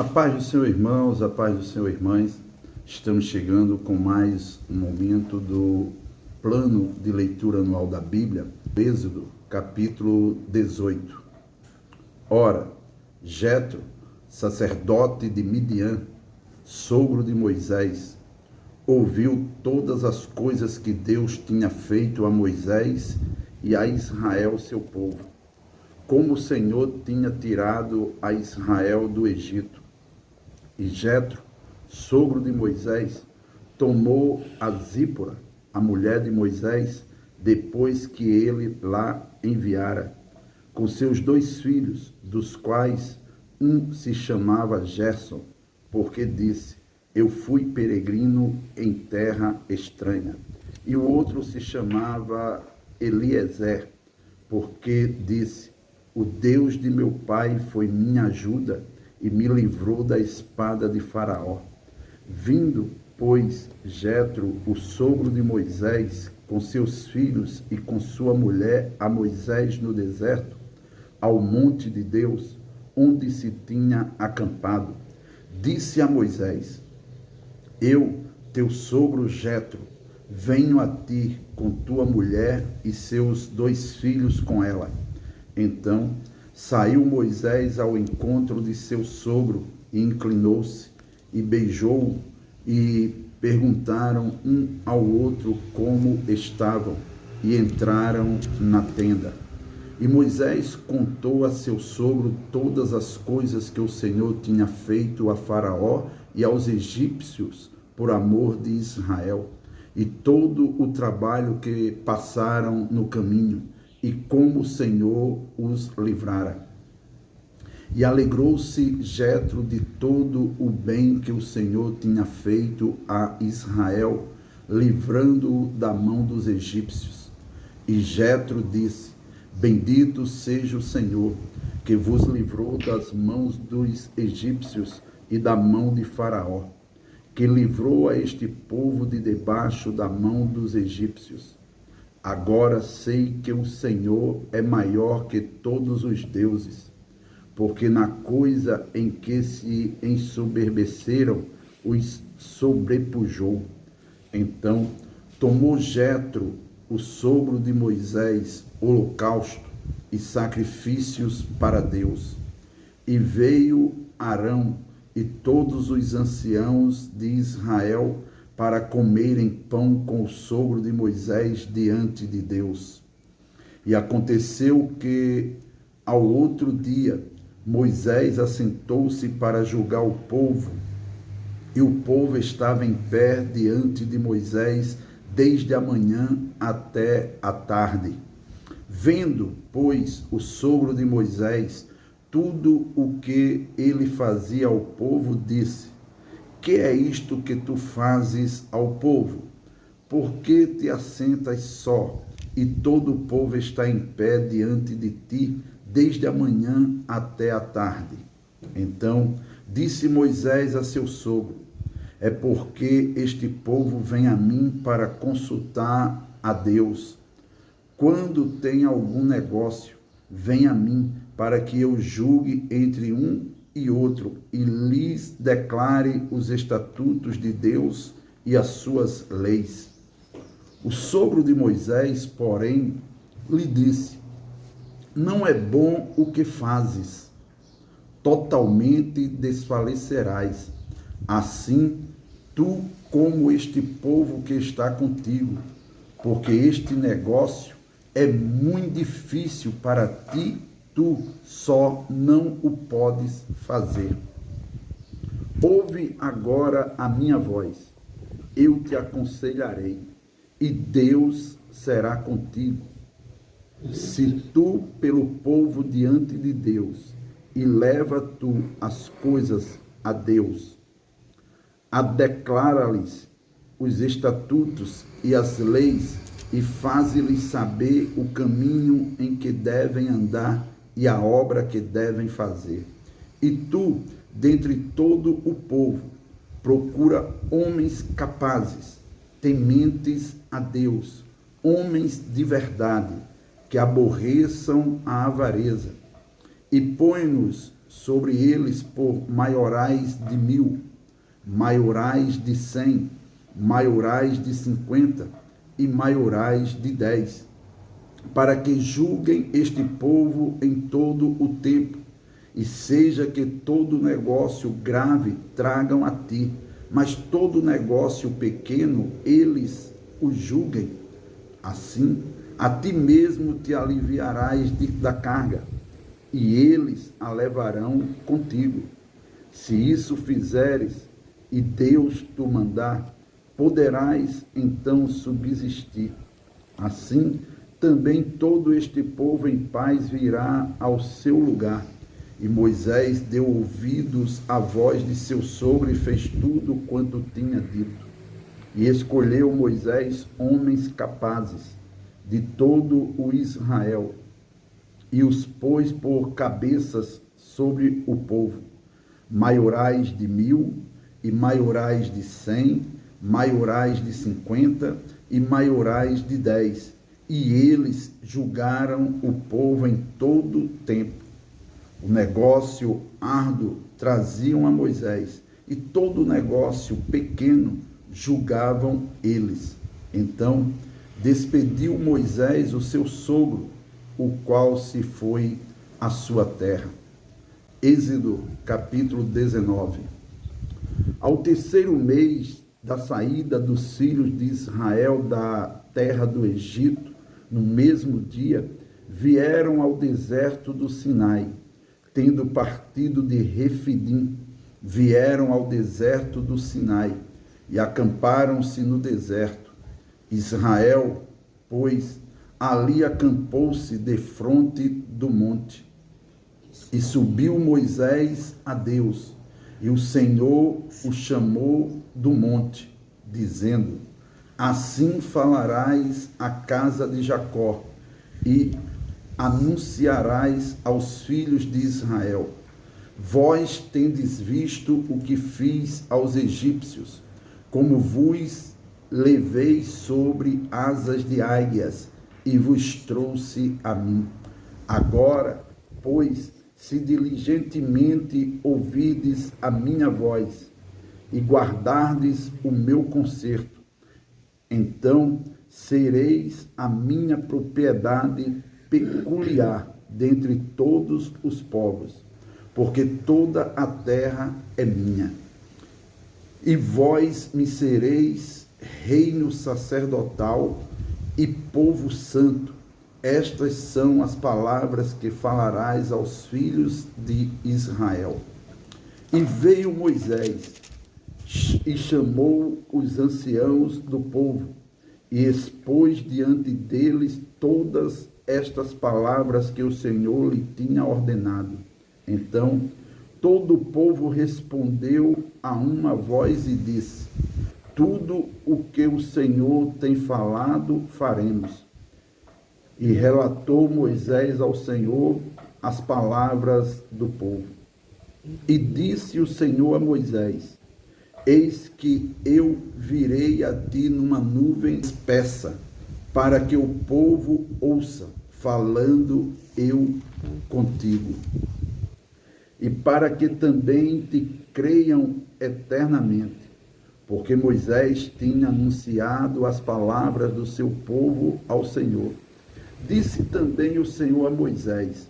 A paz do Senhor, irmãos, a paz do Senhor, irmãs. Estamos chegando com mais um momento do plano de leitura anual da Bíblia, Êxodo, capítulo 18. Ora, Jetro, sacerdote de Midian, sogro de Moisés, ouviu todas as coisas que Deus tinha feito a Moisés e a Israel, seu povo, como o Senhor tinha tirado a Israel do Egito. E Jetro, sogro de Moisés, tomou a Zípora, a mulher de Moisés, depois que ele lá enviara, com seus 2 filhos, dos quais um se chamava Gerson, porque disse: eu fui peregrino em terra estranha. E o outro se chamava Eliezer, porque disse: o Deus de meu pai foi minha ajuda e me livrou da espada de Faraó. Vindo, pois, Jetro, o sogro de Moisés, com seus filhos e com sua mulher, a Moisés no deserto, ao monte de Deus, onde se tinha acampado, disse a Moisés: eu, teu sogro Jetro, venho a ti com tua mulher e seus 2 filhos com ela. Então saiu Moisés ao encontro de seu sogro e inclinou-se e beijou-o, e perguntaram um ao outro como estavam, e entraram na tenda. E Moisés contou a seu sogro todas as coisas que o Senhor tinha feito a Faraó e aos egípcios por amor de Israel, e todo o trabalho que passaram no caminho, e como o Senhor os livrara. E alegrou-se Jetro de todo o bem que o Senhor tinha feito a Israel, livrando-o da mão dos egípcios. E Jetro disse: bendito seja o Senhor, que vos livrou das mãos dos egípcios e da mão de Faraó, que livrou a este povo de debaixo da mão dos egípcios. Agora sei que o Senhor é maior que todos os deuses, porque na coisa em que se ensoberbeceram, os sobrepujou. Então tomou Jetro, o sogro de Moisés, holocausto e sacrifícios para Deus. E veio Arão e todos os anciãos de Israel para comerem pão com o sogro de Moisés diante de Deus. E aconteceu que, ao outro dia, Moisés assentou-se para julgar o povo, e o povo estava em pé diante de Moisés desde a manhã até a tarde. Vendo, pois, o sogro de Moisés tudo o que ele fazia ao povo, disse: que é isto que tu fazes ao povo? Por que te assentas só, e todo o povo está em pé diante de ti, desde a manhã até a tarde? Então disse Moisés a seu sogro: é porque este povo vem a mim para consultar a Deus. Quando tem algum negócio, vem a mim para que eu julgue entre um e outro, e lhes declare os estatutos de Deus e as suas leis. O sogro de Moisés, porém, lhe disse: não é bom o que fazes, totalmente desfalecerás, assim tu como este povo que está contigo, porque este negócio é muito difícil para ti, tu só não o podes fazer. Ouve agora a minha voz, eu te aconselharei, e Deus será contigo. Se tu pelo povo diante de Deus, e leva tu as coisas a Deus, declara-lhes os estatutos e as leis, e faze-lhes saber o caminho em que devem andar e a obra que devem fazer. E tu, dentre todo o povo, procura homens capazes, tementes a Deus, homens de verdade, que aborreçam a avareza, e põe-nos sobre eles por maiorais de 1000, maiorais de 100, maiorais de 50 e maiorais de 10, para que julguem este povo em todo o tempo, e seja que todo negócio grave tragam a ti, mas todo negócio pequeno eles o julguem. Assim, a ti mesmo te aliviarás da carga, e eles a levarão contigo. Se isso fizeres, e Deus tu mandar, poderás então subsistir. Assim, também todo este povo em paz virá ao seu lugar. E Moisés deu ouvidos à voz de seu sogro e fez tudo quanto tinha dito. E escolheu Moisés homens capazes de todo o Israel, e os pôs por cabeças sobre o povo, maiorais de 1000, e maiorais de 100, maiorais de 50 e maiorais de 10. E eles julgaram o povo em todo o tempo. O negócio árduo traziam a Moisés, e todo negócio pequeno julgavam eles. Então despediu Moisés o seu sogro, o qual se foi à sua terra. Êxodo, capítulo 19. Ao terceiro mês da saída dos filhos de Israel da terra do Egito, no mesmo dia, vieram ao deserto do Sinai. Tendo partido de Refidim, vieram ao deserto do Sinai e acamparam-se no deserto. Israel, pois, ali acampou-se defronte do monte. E subiu Moisés a Deus, e o Senhor o chamou do monte, dizendo: assim falarás à casa de Jacó, e anunciarás aos filhos de Israel: vós tendes visto o que fiz aos egípcios, como vos levei sobre asas de águias e vos trouxe a mim. Agora, pois, se diligentemente ouvirdes a minha voz e guardardes o meu concerto, então sereis a minha propriedade peculiar dentre todos os povos, porque toda a terra é minha. E vós me sereis reino sacerdotal e povo santo. Estas são as palavras que falarás aos filhos de Israel. E veio Moisés e chamou os anciãos do povo e expôs diante deles todas estas palavras que o Senhor lhe tinha ordenado. Então todo o povo respondeu a uma voz e disse: tudo o que o Senhor tem falado, faremos. E relatou Moisés ao Senhor as palavras do povo. E disse o Senhor a Moisés: eis que eu virei a ti numa nuvem espessa, para que o povo ouça, falando eu contigo. E para que também te creiam eternamente, porque Moisés tinha anunciado as palavras do seu povo ao Senhor. Disse também o Senhor a Moisés: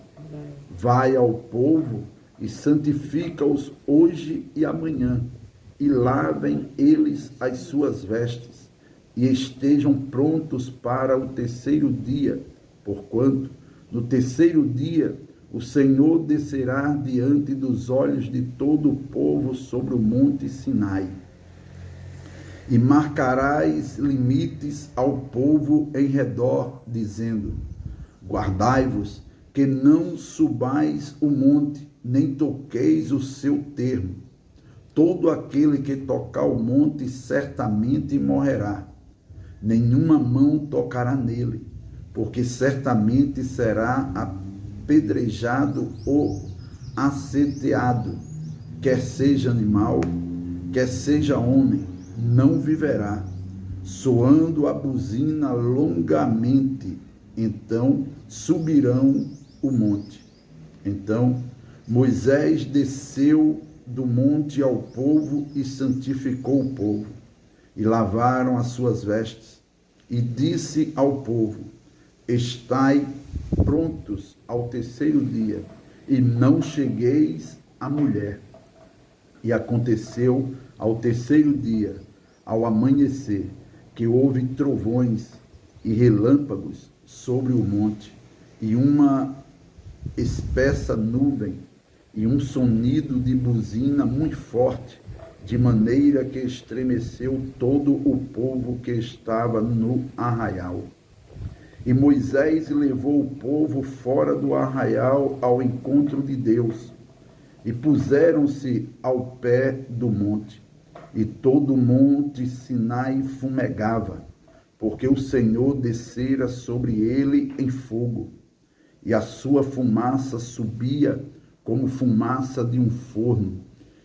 vai ao povo e santifica-os hoje e amanhã, e lavem eles as suas vestes, e estejam prontos para o terceiro dia, porquanto no terceiro dia o Senhor descerá diante dos olhos de todo o povo sobre o monte Sinai. E marcarás limites ao povo em redor, dizendo: guardai-vos, que não subais o monte, nem toqueis o seu termo. Todo aquele que tocar o monte certamente morrerá. Nenhuma mão tocará nele, porque certamente será apedrejado ou aceteado, quer seja animal, quer seja homem, não viverá. Soando a buzina longamente, então subirão o monte. Então Moisés desceu do monte ao povo e santificou o povo, e lavaram as suas vestes, e disse ao povo: estai prontos ao terceiro dia, e não chegueis à mulher. E aconteceu ao terceiro dia, ao amanhecer, que houve trovões e relâmpagos sobre o monte, e uma espessa nuvem, e um sonido de buzina muito forte, de maneira que estremeceu todo o povo que estava no arraial. E Moisés levou o povo fora do arraial ao encontro de Deus, e puseram-se ao pé do monte, e todo o monte Sinai fumegava, porque o Senhor descera sobre ele em fogo, e a sua fumaça subia como fumaça de um forno,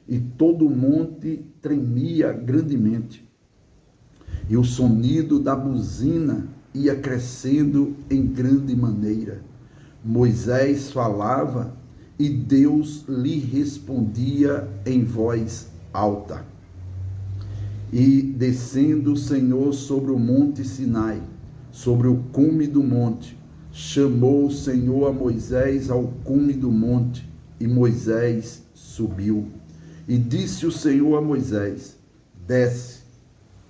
e todo o monte tremia grandemente. E o sonido da buzina ia crescendo em grande maneira. Moisés falava e Deus lhe respondia em voz alta. E descendo o Senhor sobre o monte Sinai, sobre o cume do monte, chamou o Senhor a Moisés ao cume do monte, e Moisés subiu. E disse o Senhor a Moisés: desce,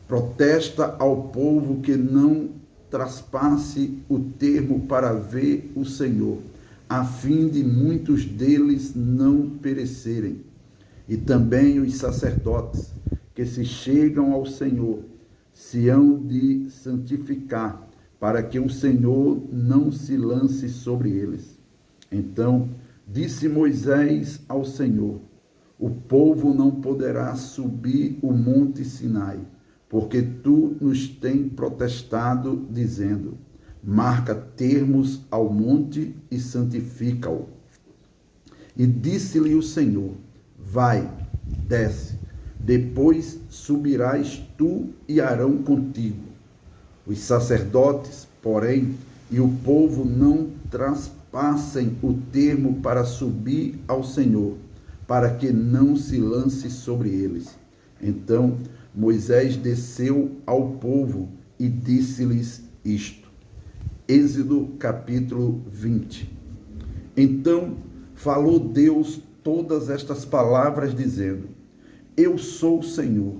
protesta ao povo que não traspasse o termo para ver o Senhor, a fim de muitos deles não perecerem. E também os sacerdotes que se chegam ao Senhor se hão de santificar, para que o Senhor não se lance sobre eles. Então disse Moisés ao Senhor: o povo não poderá subir o monte Sinai, porque tu nos tens protestado, dizendo: marca termos ao monte e santifica-o. E disse-lhe o Senhor: vai, desce, depois subirás tu e Arão contigo. Os sacerdotes, porém, e o povo não traspassem o termo para subir ao Senhor, para que não se lance sobre eles. Então Moisés desceu ao povo e disse-lhes isto. Êxodo capítulo 20. Então falou Deus todas estas palavras, dizendo: eu sou o Senhor,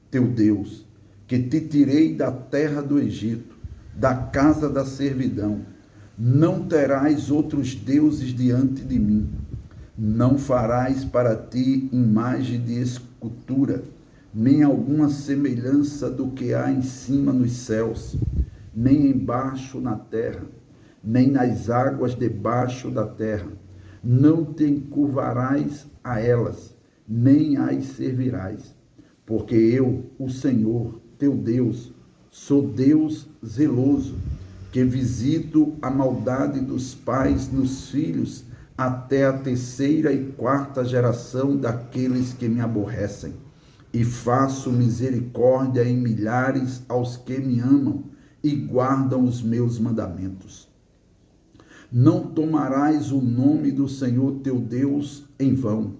teu Deus, que te tirei da terra do Egito, da casa da servidão. Não terás outros deuses diante de mim. Não farás para ti imagem de escultura, nem alguma semelhança do que há em cima nos céus, nem embaixo na terra, nem nas águas debaixo da terra. Não te encurvarás a elas, nem as servirás, porque eu, o Senhor, teu Deus, sou Deus zeloso, que visito a maldade dos pais nos filhos, até a terceira e quarta geração daqueles que me aborrecem, e faço misericórdia em milhares aos que me amam e guardam os meus mandamentos. Não tomarás o nome do Senhor teu Deus em vão,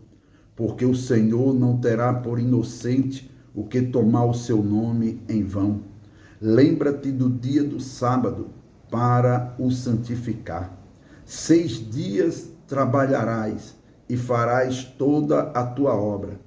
porque o Senhor não terá por inocente o que tomar o seu nome em vão. Lembra-te do dia do sábado para o santificar. 6 dias trabalharás e farás toda a tua obra,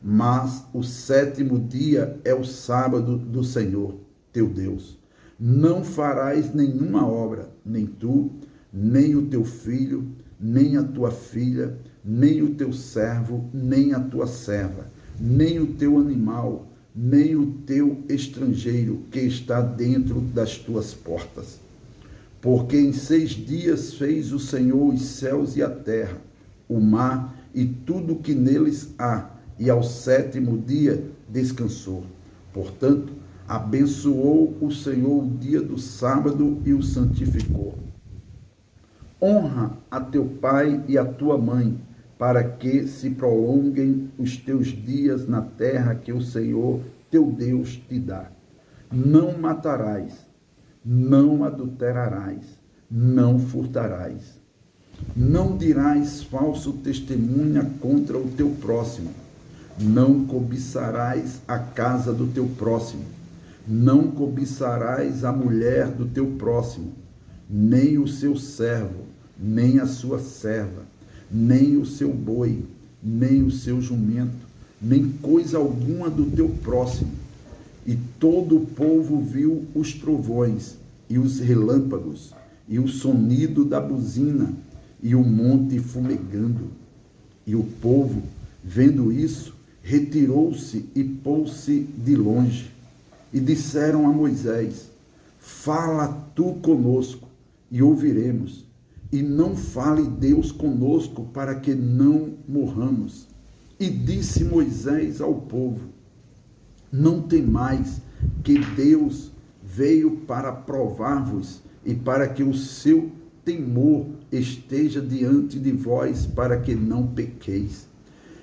mas o 7º dia é o sábado do Senhor, teu Deus. Não farás nenhuma obra, nem tu, nem o teu filho, nem a tua filha, nem o teu servo, nem a tua serva, nem o teu animal, nem o teu estrangeiro que está dentro das tuas portas. Porque em 6 dias fez o Senhor os céus e a terra, o mar e tudo que neles há, e ao 7º dia descansou. Portanto, abençoou o Senhor o dia do sábado e o santificou. Honra a teu pai e a tua mãe, para que se prolonguem os teus dias na terra que o Senhor teu Deus te dá. Não matarás, não adulterarás, não furtarás. Não dirás falso testemunha contra o teu próximo. Não cobiçarás a casa do teu próximo. Não cobiçarás a mulher do teu próximo, nem o seu servo, nem a sua serva, nem o seu boi, nem o seu jumento, nem coisa alguma do teu próximo. E todo o povo viu os trovões, e os relâmpagos, e o sonido da buzina, e o monte fumegando. E o povo, vendo isso, retirou-se e pôs-se de longe. E disseram a Moisés: fala tu conosco, e ouviremos. E não fale Deus conosco, para que não morramos. E disse Moisés ao povo: não temais, que Deus veio para provar-vos, e para que o seu temor esteja diante de vós, para que não pequeis.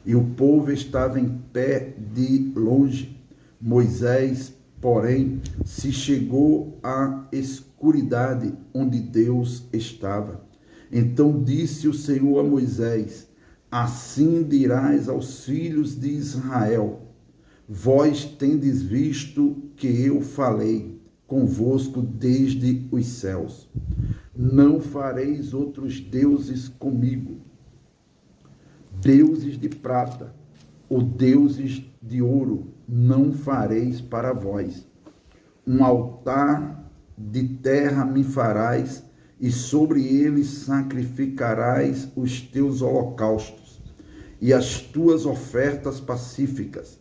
E o povo estava em pé de longe. Moisés, porém, se chegou à escuridade onde Deus estava. Então disse o Senhor a Moisés: assim dirás aos filhos de Israel: vós tendes visto que eu falei convosco desde os céus. Não fareis outros deuses comigo, deuses de prata ou deuses de ouro não fareis para vós. Um altar de terra me farás, e sobre ele sacrificarás os teus holocaustos, e as tuas ofertas pacíficas,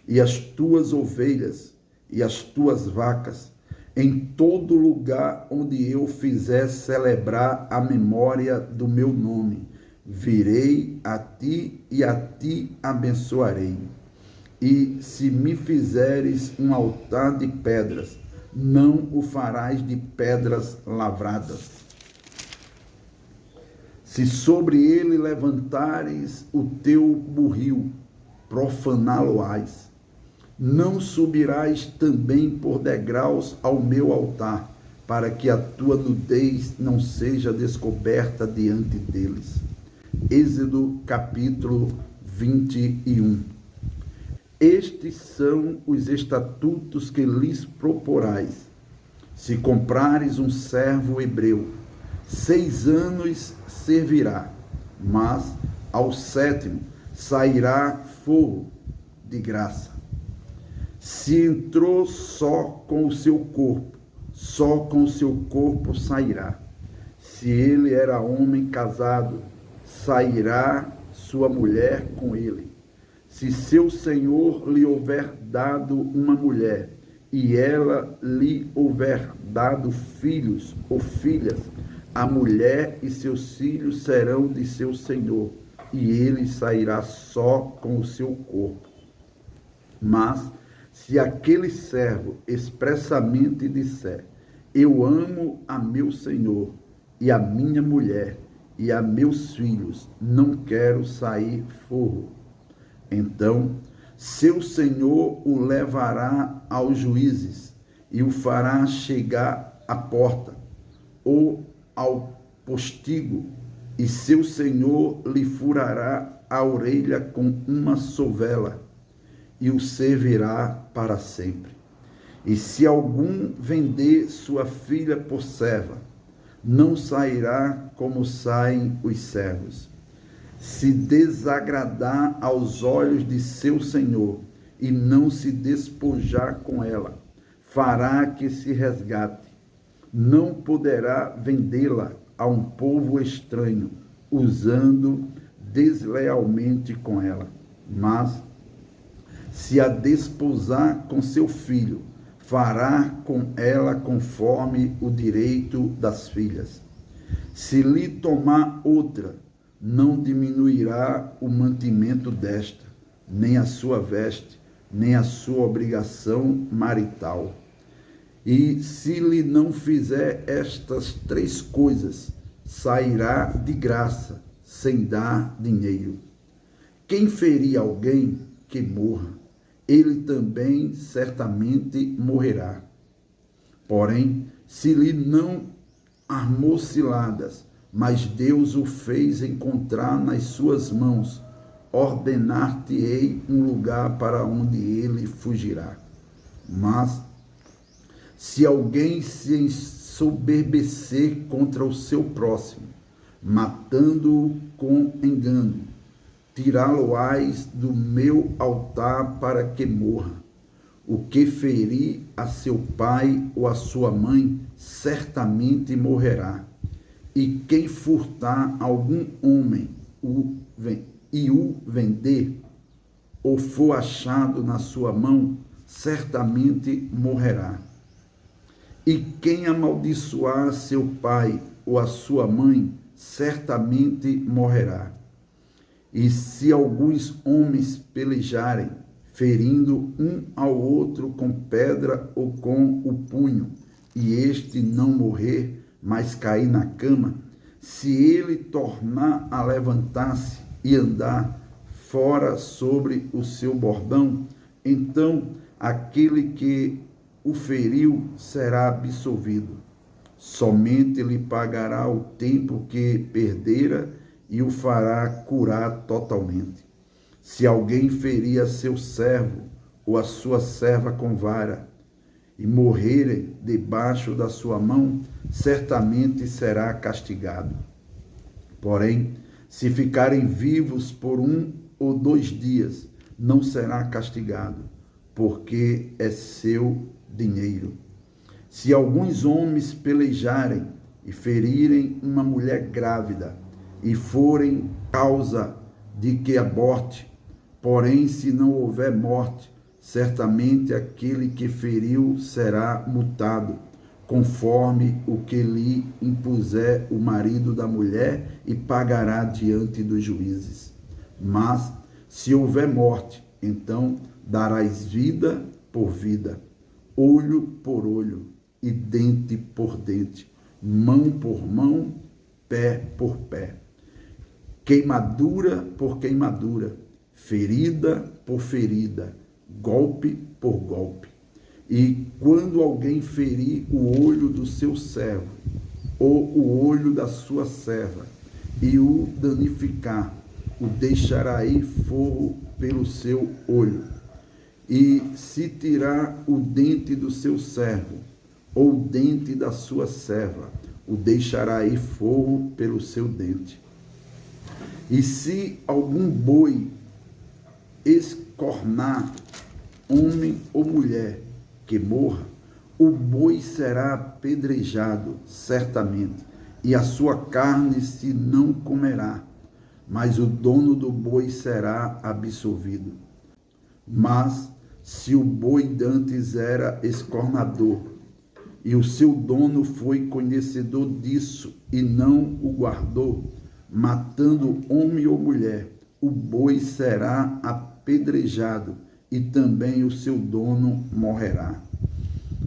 e as tuas ovelhas, e as tuas vacas, em todo lugar onde eu fizer celebrar a memória do meu nome. Virei a ti e a ti abençoarei. E se me fizeres um altar de pedras, não o farás de pedras lavradas. Se sobre ele levantares o teu buril, profaná-lo-ás. Não subirás também por degraus ao meu altar, para que a tua nudez não seja descoberta diante deles. Êxodo capítulo 21. Estes são os estatutos que lhes proporais. Se comprares um servo hebreu, 6 anos servirá, mas ao 7º sairá forro de graça. Se entrou só com o seu corpo, só com o seu corpo sairá. Se ele era homem casado, sairá sua mulher com ele. Se seu senhor lhe houver dado uma mulher, e ela lhe houver dado filhos ou filhas, a mulher e seus filhos serão de seu senhor, e ele sairá só com o seu corpo. Mas, se aquele servo expressamente disser: eu amo a meu senhor, e a minha mulher, e a meus filhos, não quero sair forro, então seu senhor o levará aos juízes, e o fará chegar à porta, ou ao postigo, e seu senhor lhe furará a orelha com uma sovela, e o servirá para sempre. E se algum vender sua filha por serva, não sairá como saem os servos. Se desagradar aos olhos de seu senhor, e não se despojar com ela, fará que se resgate. Não poderá vendê-la a um povo estranho, usando deslealmente com ela. Mas, se a desposar com seu filho, fará com ela conforme o direito das filhas. Se lhe tomar outra, não diminuirá o mantimento desta, nem a sua veste, nem a sua obrigação marital. E se lhe não fizer estas 3 coisas, sairá de graça, sem dar dinheiro. Quem ferir alguém, que morra, ele também certamente morrerá. Porém, se lhe não armou ciladas, mas Deus o fez encontrar nas suas mãos. Ordenar-te-ei um lugar para onde ele fugirá. Mas, se alguém se ensoberbecer contra o seu próximo, matando-o com engano, tirá-lo-ás do meu altar para que morra. O que ferir a seu pai ou a sua mãe, certamente morrerá. E quem furtar algum homem e o vender, ou for achado na sua mão, certamente morrerá. E quem amaldiçoar seu pai ou a sua mãe, certamente morrerá. E se alguns homens pelejarem, ferindo um ao outro com pedra ou com o punho, e este não morrer, mas cair na cama, se ele tornar a levantar-se e andar fora sobre o seu bordão, então aquele que o feriu será absolvido. Somente lhe pagará o tempo que perdera e o fará curar totalmente. Se alguém ferir a seu servo ou a sua serva com vara, e morrerem debaixo da sua mão, certamente será castigado. Porém, se ficarem vivos por 1 ou 2 dias, não será castigado, porque é seu dinheiro. Se alguns homens pelejarem e ferirem uma mulher grávida, e forem causa de que aborte, porém, se não houver morte, certamente aquele que feriu será multado, conforme o que lhe impuser o marido da mulher, e pagará diante dos juízes. Mas, se houver morte, então darás vida por vida, olho por olho, e dente por dente, mão por mão, pé por pé, queimadura por queimadura, ferida por ferida, golpe por golpe. E quando alguém ferir o olho do seu servo, ou o olho da sua serva, e o danificar, o deixará ir fogo pelo seu olho. E se tirar o dente do seu servo, ou o dente da sua serva, o deixará ir fogo pelo seu dente. E se algum boi escornar homem ou mulher que morra, o boi será apedrejado certamente, e a sua carne se não comerá, mas o dono do boi será absolvido. Mas se o boi dantes era escornador, e o seu dono foi conhecedor disso e não o guardou, matando homem ou mulher, o boi será apedrejado, e também o seu dono morrerá.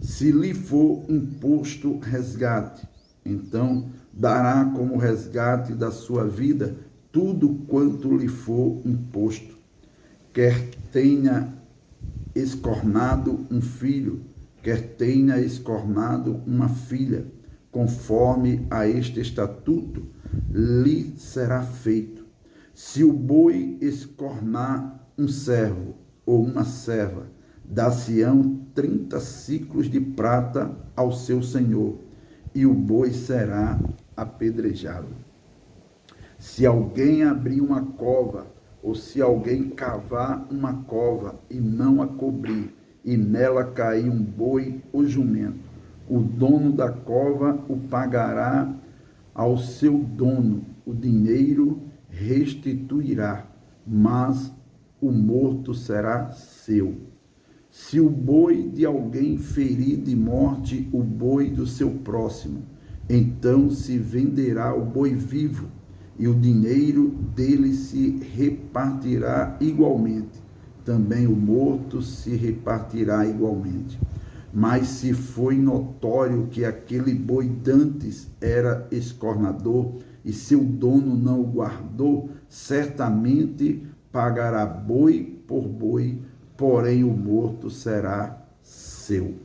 Se lhe for imposto resgate, então dará como resgate da sua vida tudo quanto lhe for imposto. Quer tenha escornado um filho, quer tenha escornado uma filha, conforme a este estatuto lhe será feito. Se o boi escornar um servo ou uma serva, dar-se-ão 30 siclos de prata ao seu senhor, e o boi será apedrejado. Se alguém abrir uma cova, ou se alguém cavar uma cova e não a cobrir, e nela cair um boi ou jumento, o dono da cova o pagará ao seu dono, o dinheiro restituirá, mas o morto será seu. Se o boi de alguém ferir de morte o boi do seu próximo, então se venderá o boi vivo, e o dinheiro dele se repartirá igualmente. Também o morto se repartirá igualmente. Mas se foi notório que aquele boi dantes era escornador, e seu dono não o guardou, certamente pagará boi por boi, porém o morto será seu.